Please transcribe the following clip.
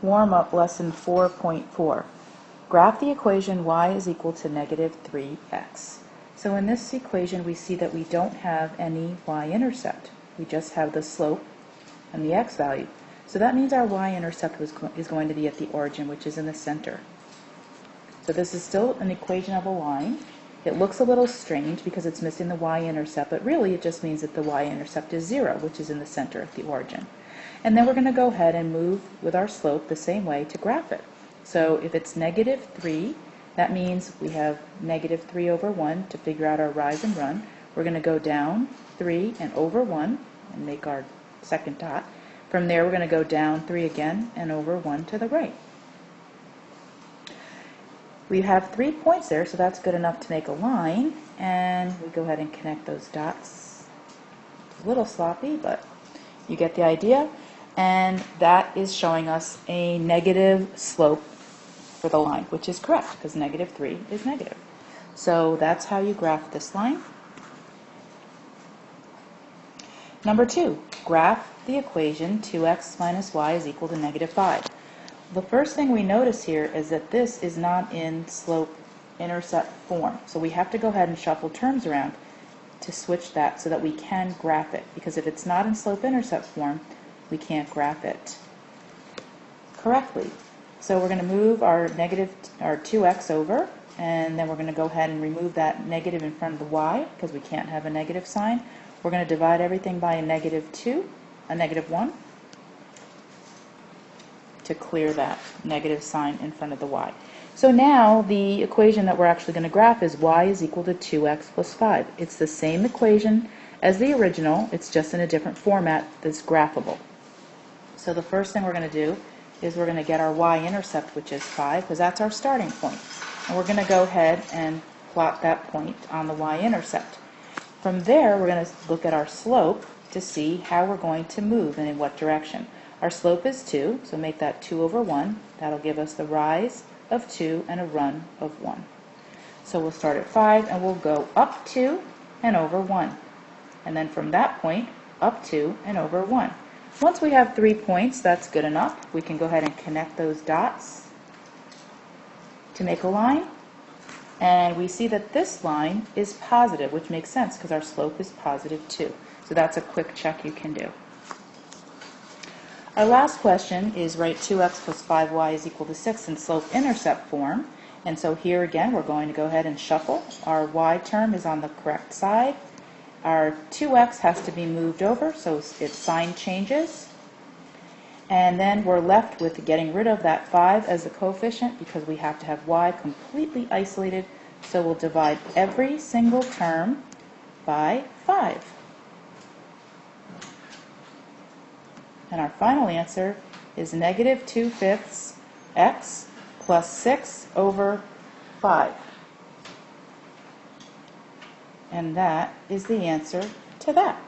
Warm-up lesson 4.4. Graph the equation y is equal to negative 3x. So in this equation we see that we don't have any y-intercept. We just have the slope and the x value. So that means our y-intercept is going to be at the origin, which is in the center. So this is still an equation of a line. It looks a little strange because it's missing the y-intercept, but really it just means that the y-intercept is 0, which is in the center of the origin. And then we're going to go ahead and move with our slope the same way to graph it. So if it's negative 3, that means we have negative 3 over 1 to figure out our rise and run. We're going to go down 3 and over 1 and make our second dot. From there we're going to go down 3 again and over 1 to the right. We have 3 points there, so that's good enough to make a line, and we go ahead and connect those dots. It's a little sloppy, but you get the idea. And that is showing us a negative slope for the line, which is correct because negative 3 is negative. So that's how you graph this line. Number 2, graph the equation 2x minus y is equal to negative 5. The first thing we notice here is that this is not in slope-intercept form. So we have to go ahead and shuffle terms around to switch that so that we can graph it. Because if it's not in slope-intercept form, we can't graph it correctly. So we're going to move our 2x over, and then we're going to go ahead and remove that negative in front of the y because we can't have a negative sign. We're going to divide everything by a negative 2, a negative 1, to clear that negative sign in front of the y. So now the equation that we're actually going to graph is y is equal to 2x plus 5. It's the same equation as the original, it's just in a different format that's graphable. So the first thing we're going to do is we're going to get our y-intercept, which is 5, because that's our starting point. And we're going to go ahead and plot that point on the y-intercept. From there, we're going to look at our slope to see how we're going to move and in what direction. Our slope is 2, so make that 2 over 1. That'll give us the rise of 2 and a run of 1. So we'll start at 5 and we'll go up 2 and over 1. And then from that point, up 2 and over 1. Once we have 3 points, that's good enough. We can go ahead and connect those dots to make a line. And we see that this line is positive, which makes sense because our slope is positive 2. So that's a quick check you can do. Our last question is write 2x plus 5y is equal to 6 in slope-intercept form. And so here again, we're going to go ahead and shuffle. Our y term is on the correct side. Our 2x has to be moved over, so its sign changes. And then we're left with getting rid of that 5 as a coefficient because we have to have y completely isolated. So we'll divide every single term by 5. And our final answer is negative 2/5 x plus 6 over 5. And that is the answer to that.